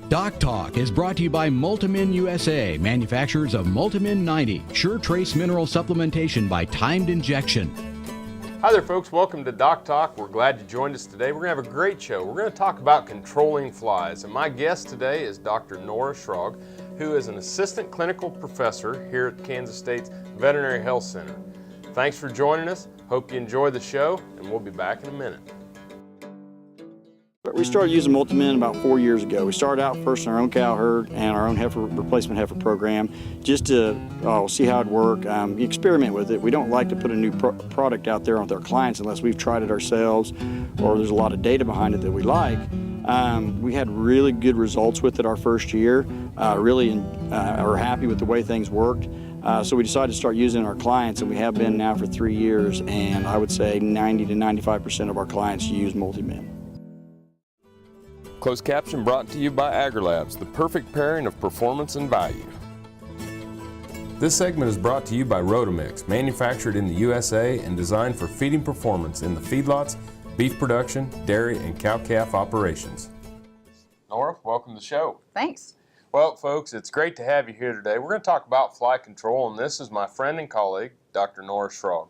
DocTalk is brought to you by Multimin USA, manufacturers of Multimin 90, sure trace mineral supplementation by timed injection. Hi there folks, welcome to DocTalk. We're glad you joined us today. We're going to have a great show. We're going to talk about controlling flies, and my guest today is Dr. Nora Schrog, who is an assistant clinical professor here at Kansas State's Veterinary Health Center. Thanks for joining us. Hope you enjoy the show, and we'll be back in a minute. We started using Multimin about 4 years ago. We started out first in our own cow herd and our own replacement heifer program just to see how it worked, experiment with it. We don't like to put a new product out there with our clients unless we've tried it ourselves or there's a lot of data behind it that we like. We had really good results with it our first year, really are happy with the way things worked. So we decided to start using our clients, and we have been now for 3 years, and I would say 90 to 95% of our clients use Multimin. Closed caption brought to you by AgriLabs, the perfect pairing of performance and value. This segment is brought to you by Rotomix, manufactured in the USA and designed for feeding performance in the feedlots, beef production, dairy, and cow-calf operations. Nora, welcome to the show. Thanks. Well, folks, it's great to have you here today. We're going to talk about fly control, and this is my friend and colleague, Dr. Nora Schrog.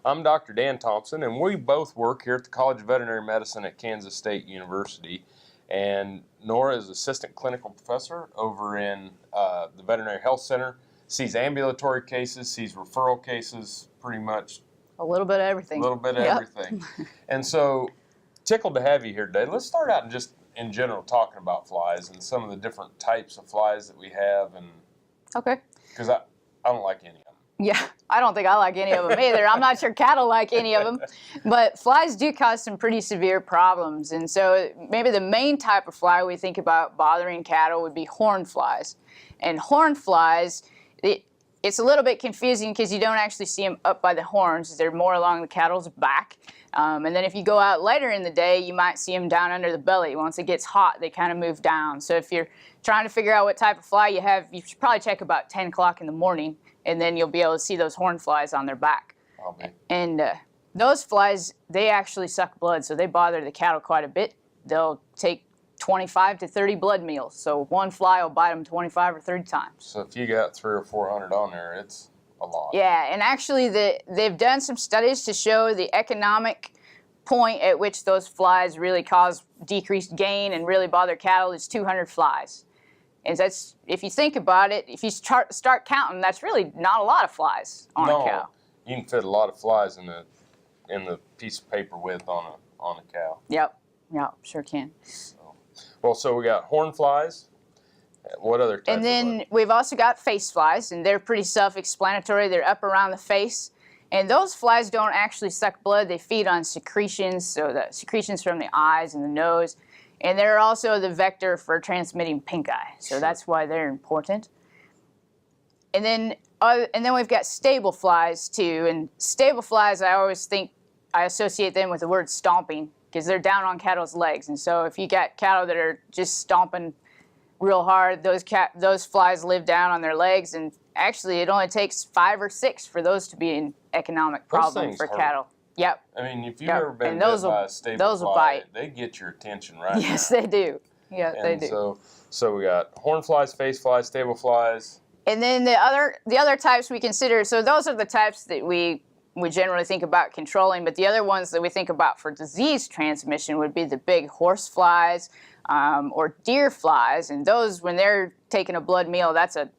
I'm Dr. Dan Thompson, and we both work here at the College of Veterinary Medicine at Kansas State University. And Nora is assistant clinical professor over in the Veterinary Health Center, sees ambulatory cases, sees referral cases, pretty much. A little bit of everything. A little bit of everything. And so, tickled to have you here today. Let's start out and just in general talking about flies and some of the different types of flies that we have. And okay. Because I don't like any of them. Yeah, I don't think I like any of them either. I'm not sure cattle like any of them. But flies do cause some pretty severe problems. And so maybe the main type of fly we think about bothering cattle would be horn flies. And horn flies, it's a little bit confusing because you don't actually see them up by the horns. They're more along the cattle's back. And then if you go out later in the day, you might see them down under the belly. Once it gets hot, they kind of move down. So if you're trying to figure out what type of fly you have, you should probably check about 10 o'clock in the morning, and then you'll be able to see those horn flies on their back. Okay. And those flies, they actually suck blood, so they bother the cattle quite a bit. They'll take 25 to 30 blood meals. So one fly will bite them 25 or 30 times. So if you got 300 or 400 on there, it's a lot. Yeah, and actually they've done some studies to show the economic point at which those flies really cause decreased gain and really bother cattle is 200 flies. And that's, if you think about it, if you start counting, that's really not a lot of flies on a cow. You can fit a lot of flies in the piece of paper width on a cow. Yep, sure can. So we got horn flies. What other types? And then we've also got face flies, and they're pretty self-explanatory. They're up around the face. And those flies don't actually suck blood. They feed on secretions, so the secretions from the eyes and the nose. And they're also the vector for transmitting pink eye. So that's why they're important. And then we've got stable flies too. And stable flies, I always think, I associate them with the word stomping because they're down on cattle's legs. And so if you got cattle that are just stomping real hard, those flies live down on their legs. And actually, it only takes 5 or 6 for those to be an economic problem for cattle. Yep. I mean, if you've ever been bit by a stable fly, they get your attention right now. Yes, they do. Yeah, they do. So we got horn flies, face flies, stable flies. And then the other types we consider, so those are the types that we generally think about controlling, but the other ones that we think about for disease transmission would be the big horse flies or deer flies. And those, when they're taking a blood meal, that's a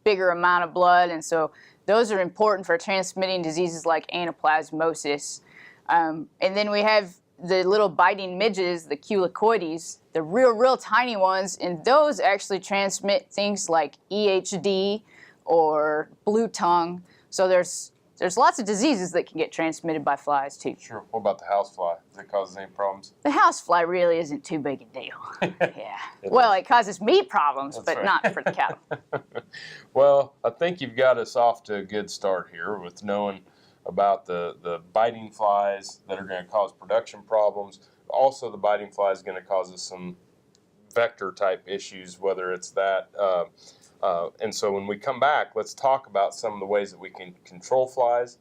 bigger amount of blood, and so those are important for transmitting diseases like anaplasmosis. And then we have the little biting midges, the culicoides, the real tiny ones, and those actually transmit things like EHD or blue tongue. So there's lots of diseases that can get transmitted by flies too. Sure. What about the housefly? Does it cause any problems? The housefly really isn't too big a deal. Yeah. It causes me problems, That's but right. not for the cattle. Well, I think you've got us off to a good start here with knowing about the biting flies that are going to cause production problems. Also, the biting fly is going to cause us some vector type issues, whether it's that. And so when we come back, let's talk about some of the ways that we can control flies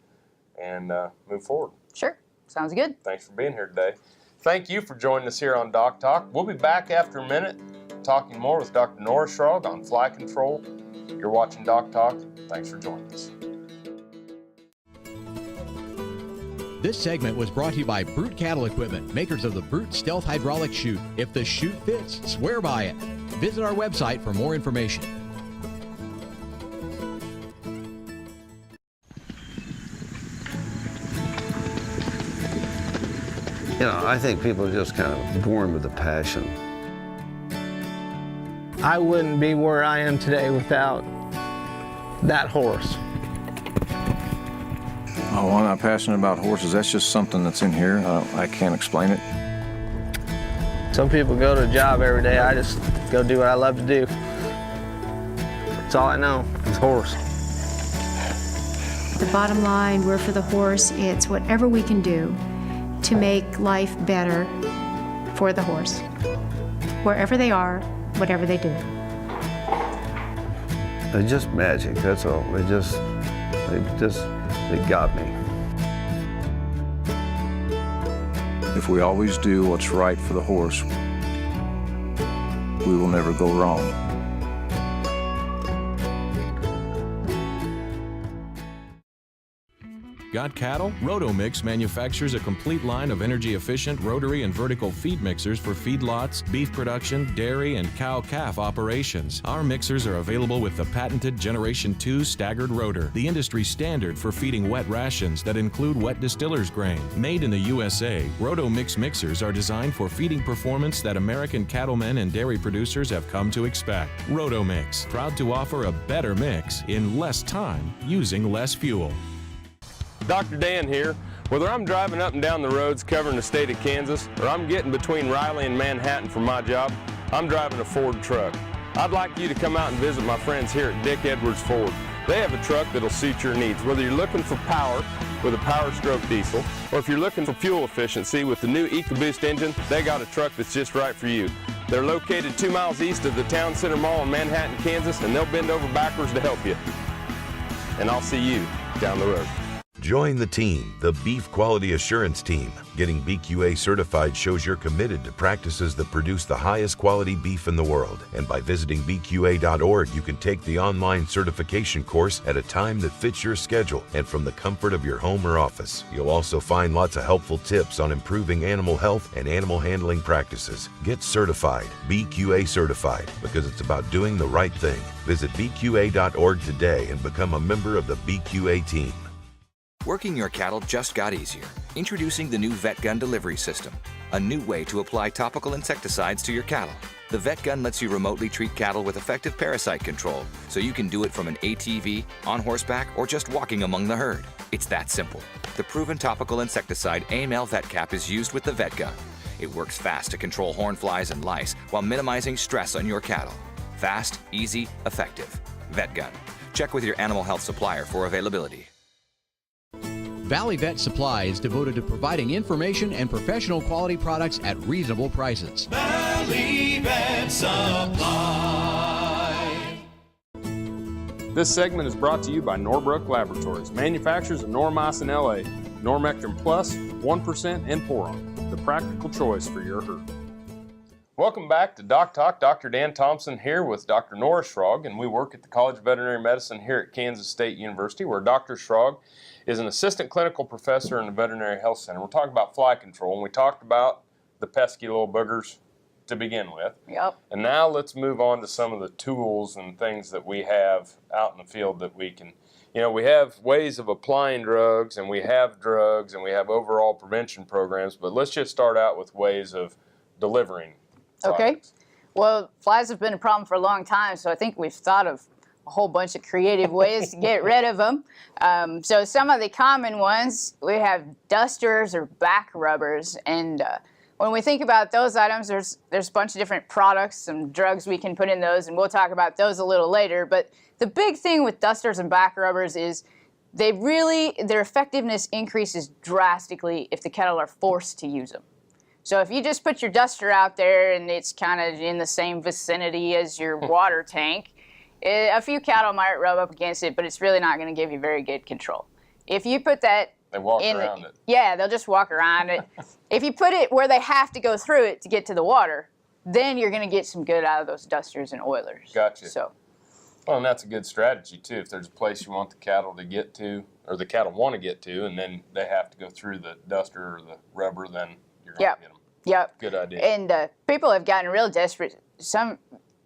and move forward. Sure. Sounds good. Thanks for being here today. Thank you for joining us here on DocTalk. We'll be back after a minute talking more with Dr. Nora Schrog on fly control. You're watching DocTalk. Thanks for joining us. This segment was brought to you by Brute Cattle Equipment, makers of the Brute Stealth Hydraulic Chute. If the chute fits, swear by it. Visit our website for more information. You know, I think people are just kind of born with a passion. I wouldn't be where I am today without that horse. Oh, I'm not passionate about horses. That's just something that's in here. I can't explain it. Some people go to a job every day. I just go do what I love to do. That's all I know is horse. The bottom line, we're for the horse. It's whatever we can do to make life better for the horse, wherever they are, whatever they do. They're just magic, that's all. They got me. If we always do what's right for the horse, we will never go wrong. Got cattle? Rotomix manufactures a complete line of energy-efficient rotary and vertical feed mixers for feedlots, beef production, dairy, and cow-calf operations. Our mixers are available with the patented Generation 2 staggered rotor, the industry standard for feeding wet rations that include wet distiller's grain. Made in the USA, Rotomix mixers are designed for feeding performance that American cattlemen and dairy producers have come to expect. Rotomix, proud to offer a better mix in less time using less fuel. Dr. Dan here. Whether I'm driving up and down the roads covering the state of Kansas or I'm getting between Riley and Manhattan for my job, I'm driving a Ford truck. I'd like you to come out and visit my friends here at Dick Edwards Ford. They have a truck that'll suit your needs, whether you're looking for power with a Power Stroke diesel or if you're looking for fuel efficiency with the new EcoBoost engine, they got a truck that's just right for you. They're located 2 miles east of the Town Center Mall in Manhattan, Kansas, and they'll bend over backwards to help you. And I'll see you down the road. Join the team, the Beef Quality Assurance Team. Getting BQA certified shows you're committed to practices that produce the highest quality beef in the world. And by visiting BQA.org, you can take the online certification course at a time that fits your schedule and from the comfort of your home or office. You'll also find lots of helpful tips on improving animal health and animal handling practices. Get certified, BQA certified, because it's about doing the right thing. Visit BQA.org today and become a member of the BQA team. Working your cattle just got easier. Introducing the new Vet Gun delivery system, a new way to apply topical insecticides to your cattle. The Vet Gun lets you remotely treat cattle with effective parasite control, so you can do it from an ATV, on horseback, or just walking among the herd. It's that simple. The proven topical insecticide AML Vet Cap is used with the Vet Gun. It works fast to control horn flies and lice while minimizing stress on your cattle. Fast, easy, effective. Vet Gun. Check with your animal health supplier for availability. Valley Vet Supply is devoted to providing information and professional quality products at reasonable prices. Valley Vet Supply. This segment is brought to you by Norbrook Laboratories, manufacturers of Normycin LA, Normectin Plus, 1%, and Poron, the practical choice for your herd. Welcome back to Doc Talk. Dr. Dan Thompson here with Dr. Nora Schrog, and we work at the College of Veterinary Medicine here at Kansas State University, where Dr. Schrog is an assistant clinical professor in the Veterinary Health Center. We're talking about fly control, and we talked about the pesky little boogers to begin with. Yep. And now let's move on to some of the tools and things that we have out in the field that we can, we have ways of applying drugs, and we have overall prevention programs, but let's just start out with ways of delivering products. Okay. Well, flies have been a problem for a long time, so I think we've thought of a whole bunch of creative ways to get rid of them. So some of the common ones, we have dusters or back rubbers. And when we think about those items, there's a bunch of different products, some drugs we can put in those, and we'll talk about those a little later. But the big thing with dusters and back rubbers is their effectiveness increases drastically if the cattle are forced to use them. So if you just put your duster out there and it's kind of in the same vicinity as your water tank, a few cattle might rub up against it, but it's really not going to give you very good control. If you put that They walk around it. Yeah, they'll just walk around it. If you put it where they have to go through it to get to the water, then you're going to get some good out of those dusters and oilers. Gotcha. So, well, and that's a good strategy too. If there's a place you want the cattle to get to, or the cattle want to get to, and then they have to go through the duster or the rubber, then you're going to get them. Yep. Good idea. And people have gotten real desperate. Some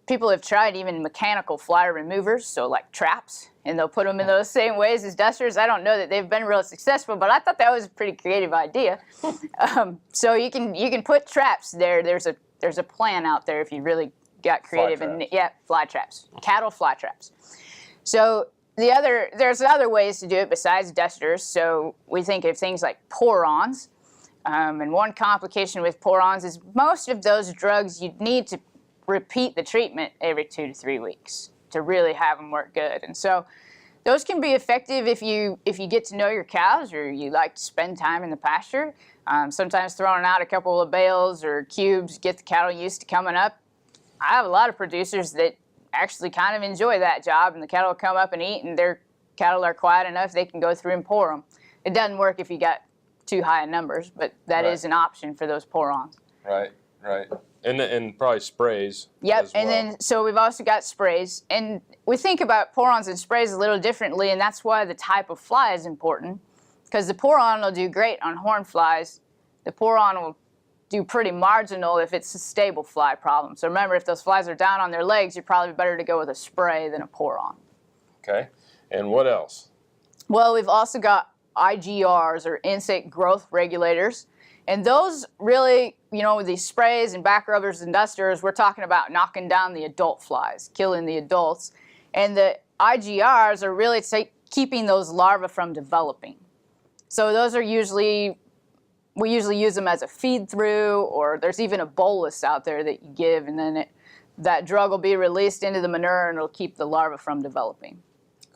people have tried even mechanical fly removers, so like traps, and they'll put them in those same ways as dusters. I don't know that they've been real successful, but I thought that was a pretty creative idea. So you can put traps there. There's a plan out there if you really got creative. Fly traps, cattle fly traps. So there's other ways to do it besides dusters. So we think of things like pour-ons. And one complication with pour-ons is most of those drugs you need to repeat the treatment every 2 to 3 weeks to really have them work good. And so those can be effective if you get to know your cows or you like to spend time in the pasture. Sometimes throwing out a couple of bales or cubes, get the cattle used to coming up. I have a lot of producers that actually kind of enjoy that job, and the cattle will come up and eat, and their cattle are quiet enough they can go through and pour them. It doesn't work if you got too high in numbers, but that is an option for those pour-ons. Right. And probably sprays. Yep, as well. And then so we've also got sprays. And we think about pour-ons and sprays a little differently, and that's why the type of fly is important, because the pour-on will do great on horn flies. The pour-on will do pretty marginal if it's a stable fly problem. So remember, if those flies are down on their legs, you're probably better to go with a spray than a pour-on. Okay, and what else? Well, we've also got IGRs, or insect growth regulators. And those really, with these sprays and back rubbers and dusters, we're talking about knocking down the adult flies, killing the adults. And the IGRs are really keeping those larvae from developing. So those are we usually use them as a feed through, or there's even a bolus out there that you give, and then that drug will be released into the manure and it'll keep the larvae from developing.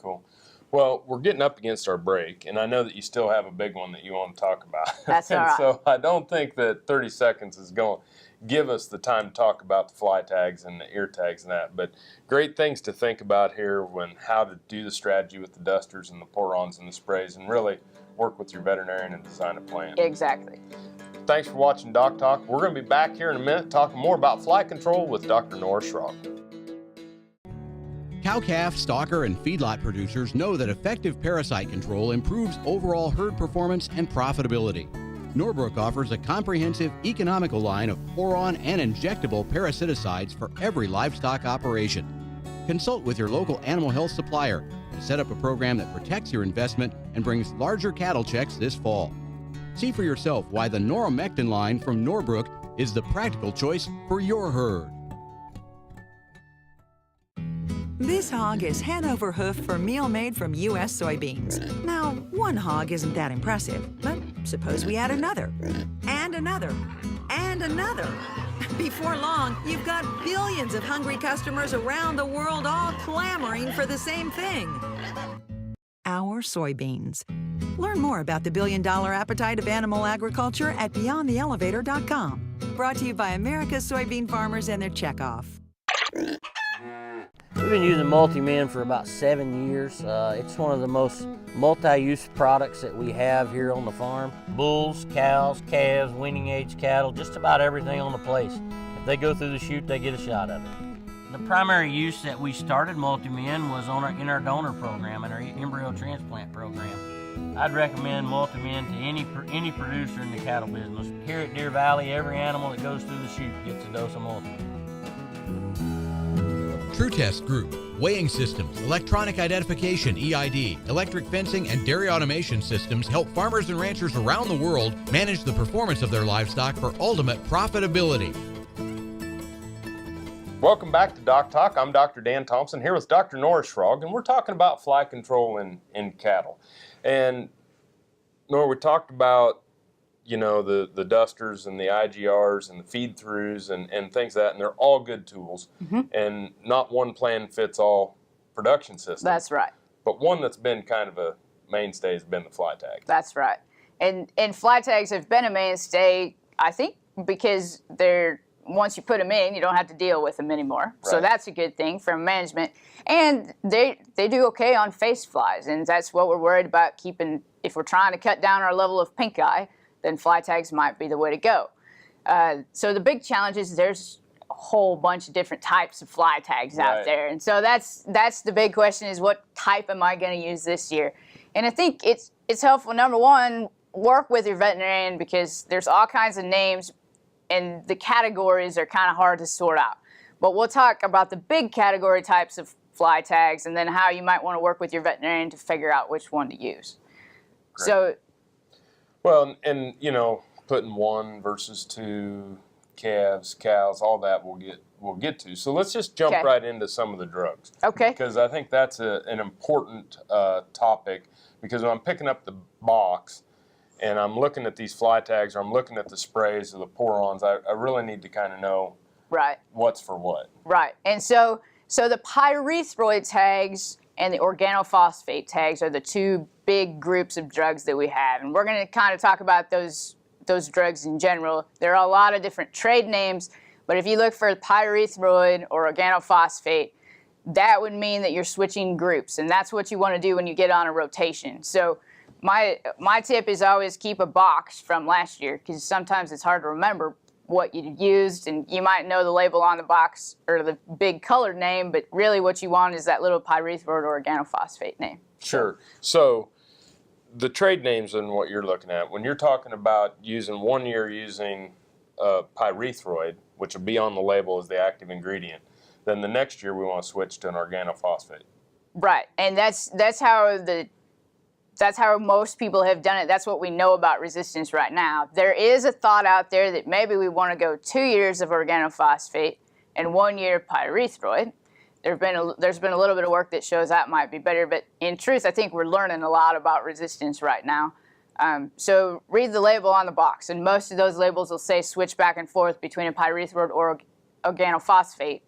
Cool. Well, we're getting up against our break, and I know that you still have a big one that you want to talk about. That's all right. So I don't think that 30 seconds is going to give us the time to talk about the fly tags and the ear tags and that. But great things to think about here when how to do the strategy with the dusters and the pour-ons and the sprays, and really work with your veterinarian and design a plan. Exactly. Thanks for watching Doc Talk. We're going to be back here in a minute talking more about fly control with Dr. Nora Schrog. Cow-calf, stocker, and feedlot producers know that effective parasite control improves overall herd performance and profitability. Norbrook offers a comprehensive, economical line of pour-on and injectable parasiticides for every livestock operation. Consult with your local animal health supplier to set up a program that protects your investment and brings larger cattle checks this fall. See for yourself why the Noromectin line from Norbrook is the practical choice for your herd. This hog is head over hoof for meal made from U.S. soybeans. Now, one hog isn't that impressive, but suppose we add another, and another, and another. Before long, you've got billions of hungry customers around the world all clamoring for the same thing. Our soybeans. Learn more about the billion-dollar appetite of animal agriculture at BeyondTheElevator.com. Brought to you by America's soybean farmers and their checkoff. We've been using Multi-Min for about 7 years. It's one of the most multi-use products that we have here on the farm. Bulls, cows, calves, weaning age cattle, just about everything on the place. If they go through the chute, they get a shot of it. The primary use that we started Multi-Min was in our donor program, in our embryo transplant program. I'd recommend Multi-Min to any producer in the cattle business. Here at Deer Valley, every animal that goes through the chute gets a dose of Multi-Min. True Test Group, weighing systems, electronic identification, EID, electric fencing, and dairy automation systems help farmers and ranchers around the world manage the performance of their livestock for ultimate profitability. Welcome back to Doc Talk. I'm Dr. Dan Thompson here with Dr. Nora Schrog, and we're talking about fly control in cattle. And Nora, we talked about the dusters and the IGRs and the feed-throughs and things like that, and they're all good tools. Mm-hmm. And not one plan fits all production system. That's right. But one that's been kind of a mainstay has been the fly tag. That's right. And fly tags have been a mainstay, I think, because once you put them in, you don't have to deal with them anymore. Right. So that's a good thing from management. And they do okay on face flies, and that's what we're worried about keeping. If we're trying to cut down our level of pink eye, then fly tags might be the way to go. So the big challenge is there's whole bunch of different types of fly tags Right. out there. And so that's the big question, is what type am I going to use this year? And I think it's helpful, number one, work with your veterinarian, because there's all kinds of names and the categories are kind of hard to sort out. But we'll talk about the big category types of fly tags and then how you might want to work with your veterinarian to figure out which one to use. Great. So, Well, and you know, putting 1 versus 2, calves, cows, all that we'll get to. So let's just jump Okay. right into some of the drugs. Okay. Because I think that's an important topic, because when I'm picking up the box and I'm looking at these fly tags or I'm looking at the sprays or the pour-ons, I really need to kind of know right. what's for what. Right. And so the pyrethroid tags and the organophosphate tags are the two big groups of drugs that we have. And we're going to kind of talk about those drugs in general. There are a lot of different trade names, but if you look for pyrethroid or organophosphate, that would mean that you're switching groups, and that's what you want to do when you get on a rotation. So my tip is always keep a box from last year, because sometimes it's hard to remember what you used, and you might know the label on the box or the big colored name, but really what you want is that little pyrethroid or organophosphate name. Sure. So the trade names and what you're looking at, when you're talking about using 1 year using pyrethroid, which will be on the label as the active ingredient, then the next year we want to switch to an organophosphate. Right, and that's how most people have done it. That's what we know about resistance right now. There is a thought out there that maybe we want to go 2 years of organophosphate and 1 year of pyrethroid. There's been a little bit of work that shows that might be better, but in truth, I think we're learning a lot about resistance right now. So read the label on the box, and most of those labels will say switch back and forth between a pyrethroid or organophosphate.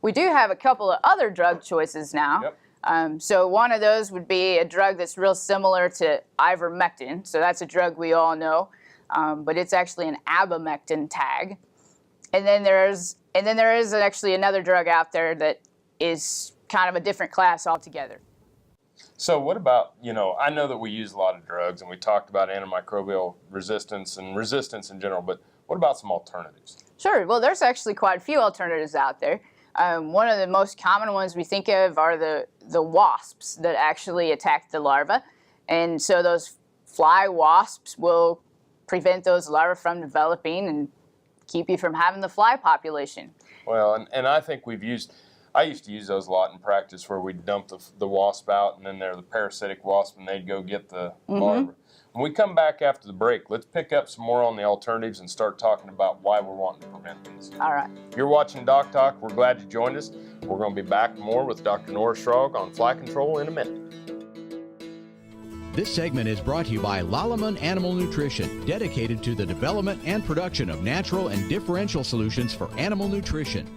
We do have a couple of other drug choices now. Yep. So one of those would be a drug that's real similar to ivermectin. So that's a drug we all know, but it's actually an abamectin tag. And then there is actually another drug out there that is kind of a different class altogether. So what about, I know that we use a lot of drugs, and we talked about antimicrobial resistance and resistance in general, but what about some alternatives? Sure. Well, there's actually quite a few alternatives out there. One of the most common ones we think of are the wasps that actually attack the larva. And so those fly wasps will prevent those larvae from developing and keep you from having the fly population. Well, and I think I used to use those a lot in practice, where we'd dump the wasp out, and then they're the parasitic wasp, and they'd go get the larva. When we come back after the break, let's pick up some more on the alternatives and start talking about why we're wanting to prevent these. All right. You're watching DocTalk. We're glad you joined us. We're going to be back more with Dr. Nora Schrog on fly control in a minute. This segment is brought to you by Lalaman Animal Nutrition, dedicated to the development and production of natural and differential solutions for animal nutrition.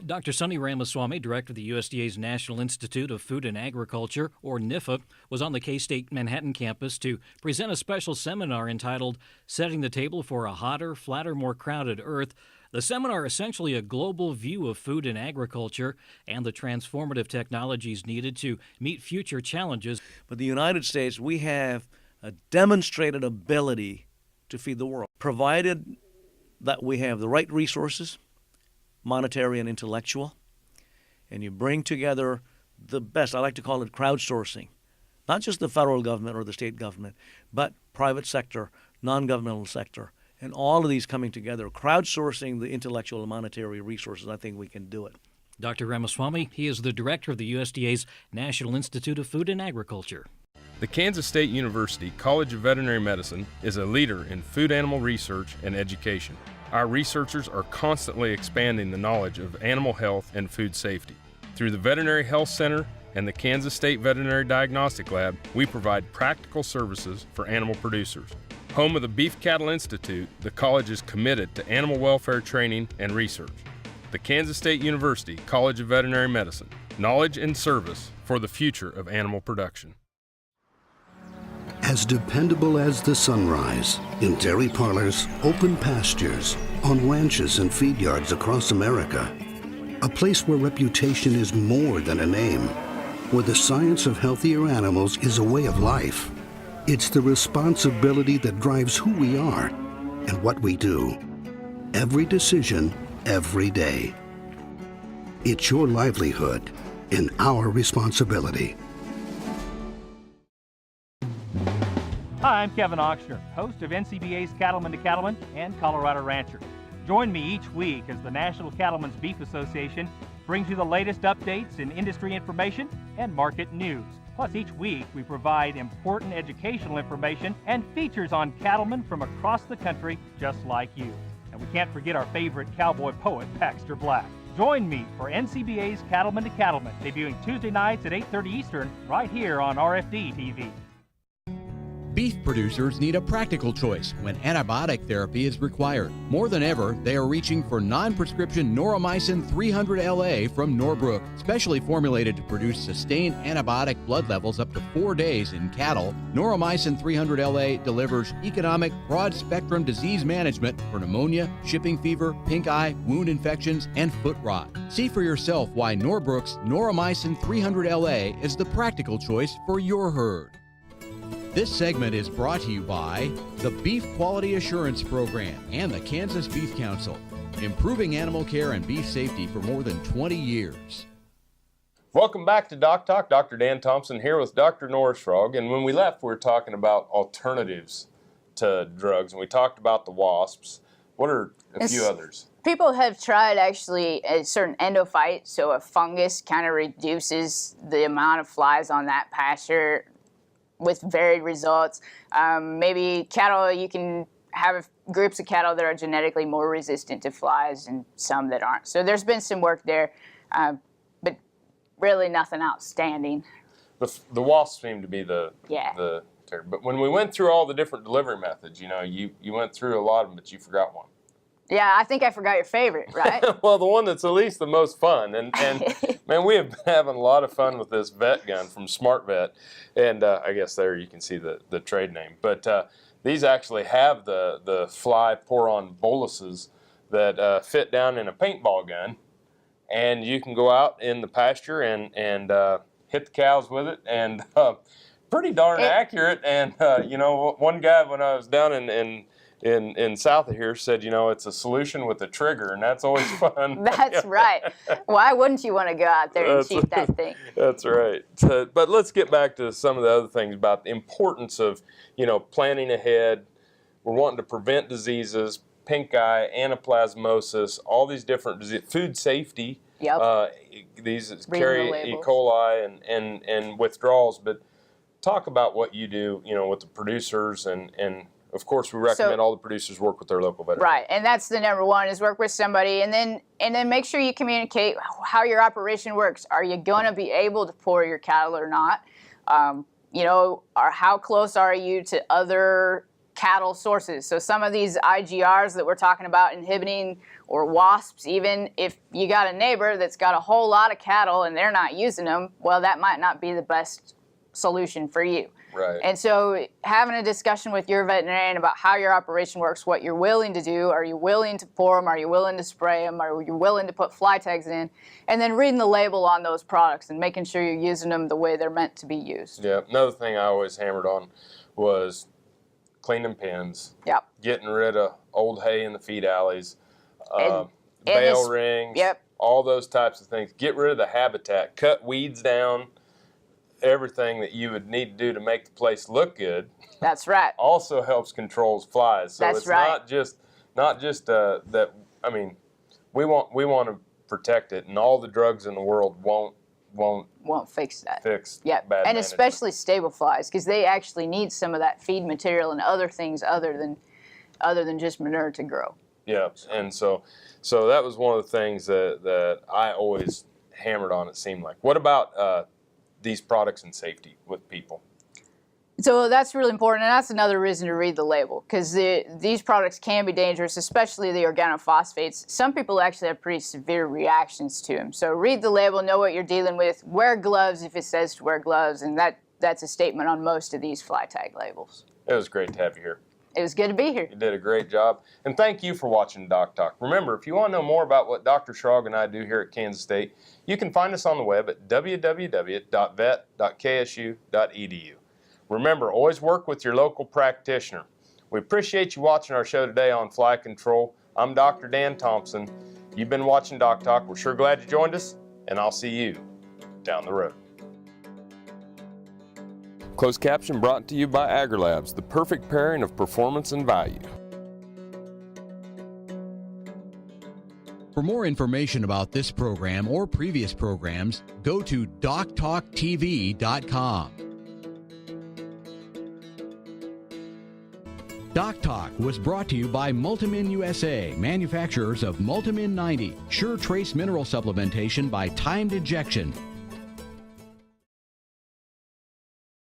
Dr. Sunny Ramaswamy, director of the USDA's National Institute of Food and Agriculture, or NIFA, was on the K-State Manhattan campus to present a special seminar entitled Setting the Table for a Hotter, Flatter, More Crowded Earth. The seminar, essentially a global view of food and agriculture and the transformative technologies needed to meet future challenges. But the United States, we have a demonstrated ability to feed the world, provided that we have the right resources, monetary and intellectual, and you bring together the best. I like to call it crowdsourcing. Not just the federal government or the state government, but private sector, non-governmental sector, and all of these coming together, crowdsourcing the intellectual and monetary resources. I think we can do it. Dr. Ramaswamy, he is the director of the USDA's National Institute of Food and Agriculture. The Kansas State University College of Veterinary Medicine is a leader in food animal research and education. Our researchers are constantly expanding the knowledge of animal health and food safety. Through the Veterinary Health Center and the Kansas State Veterinary Diagnostic Lab, we provide practical services for animal producers. Home of the Beef Cattle Institute, the college is committed to animal welfare training and research. The Kansas State University College of Veterinary Medicine, knowledge and service for the future of animal production. As dependable as the sunrise, in dairy parlors, open pastures, on ranches and feed yards across America. A place where reputation is more than a name, where the science of healthier animals is a way of life. It's the responsibility that drives who we are and what we do. Every decision, every day. It's your livelihood and our responsibility. Hi, I'm Kevin Ochsner, host of NCBA's Cattleman to Cattleman and Colorado Rancher. Join me each week as the National Cattlemen's Beef Association brings you the latest updates in industry information and market news. Plus, each week we provide important educational information and features on cattlemen from across the country just like you. And we can't forget our favorite cowboy poet, Baxter Black. Join me for NCBA's Cattleman to Cattleman, debuting Tuesday nights at 8:30 Eastern, right here on RFD TV. Beef producers need a practical choice when antibiotic therapy is required. More than ever, they are reaching for non-prescription Noromycin 300LA from Norbrook, specially formulated to produce sustained antibiotic blood levels up to 4 days in cattle. Noromycin 300LA delivers economic, broad-spectrum disease management for pneumonia, shipping fever, pink eye, wound infections, and foot rot. See for yourself why Norbrook's Noromycin 300LA is the practical choice for your herd. This segment is brought to you by the Beef Quality Assurance Program and the Kansas Beef Council, improving animal care and beef safety for more than 20 years. Welcome back to DocTalk. Dr. Dan Thompson here with Dr. Norris Frog. And when we left, we were talking about alternatives to drugs, and we talked about the wasps. What are a few others? People have tried actually a certain endophyte, so a fungus kind of reduces the amount of flies on that pasture with varied results. Maybe cattle, you can have groups of cattle that are genetically more resistant to flies and some that aren't. So there's been some work there, but really nothing outstanding. The wasps seem to be the but when we went through all the different delivery methods, you know, you went through a lot of them, but you forgot one. Yeah, I think I forgot your favorite, right? Well, the one that's at least the most fun. And man, we have been having a lot of fun with this vet gun from Smart Vet. And I guess there you can see the trade name. But these actually have the fly pour-on boluses that fit down in a paintball gun. And you can go out in the pasture and hit the cows with it. And pretty darn accurate. And, you know, one guy when I was down in south of here said, you know, it's a solution with a trigger, and that's always fun. That's right. Why wouldn't you want to go out there and shoot that thing? That's right. So, but let's get back to some of the other things about the importance of, you know, planning ahead. We're wanting to prevent diseases, pink eye, anaplasmosis, all these different diseases, food safety. Yep. These carry E. coli and withdrawals. But talk about what you do, you know, with the producers and of course, we recommend all the producers work with their local veterinarian. Right, and that's the number one, is work with somebody, and then make sure you communicate how your operation works. Are you going to be able to pour your cattle or not? You know, or how close are you to other cattle sources? So some of these IGRs that we're talking about inhibiting, or wasps, even if you got a neighbor that's got a whole lot of cattle and they're not using them, well, that might not be the best solution for you. Right. And so having a discussion with your veterinarian about how your operation works, what you're willing to do, are you willing to pour them, are you willing to spray them, are you willing to put fly tags in, and then reading the label on those products and making sure you're using them the way they're meant to be used. Yeah, another thing I always hammered on was cleaning pens, getting rid of old hay in the feed alleys, bale rings, all those types of things. Get rid of the habitat, cut weeds down, everything that you would need to do to make the place look good. That's right. Also helps control flies. So That's it's right. not just that. I mean, we want to protect it, and all the drugs in the world won't fix that. Bad and management. especially stable flies, because they actually need some of that feed material and other things other than just manure to grow. Yeah, and so that was one of the things that I always hammered on. It seemed like. What about these products and safety with people? So that's really important, and that's another reason to read the label, because these products can be dangerous, especially the organophosphates. Some people actually have pretty severe reactions to them. So read the label, know what you're dealing with, wear gloves if it says to wear gloves, and that's a statement on most of these fly tag labels. It was great to have you here. It was good to be here. You did a great job. And thank you for watching DocTalk. Remember, if you want to know more about what Dr. Schrag and I do here at Kansas State, you can find us on the web at www.vet.ksu.edu. Remember, always work with your local practitioner. We appreciate you watching our show today on fly control. I'm Dr. Dan Thompson, You've been watching DocTalk. We're sure glad you joined us, and I'll see you down the road. Closed caption brought to you by AgriLabs, the perfect pairing of performance and value. For more information about this program or previous programs, go to DocTalkTV.com. DocTalk was brought to you by Multimin USA, manufacturers of Multimin 90, sure trace mineral supplementation by timed injection,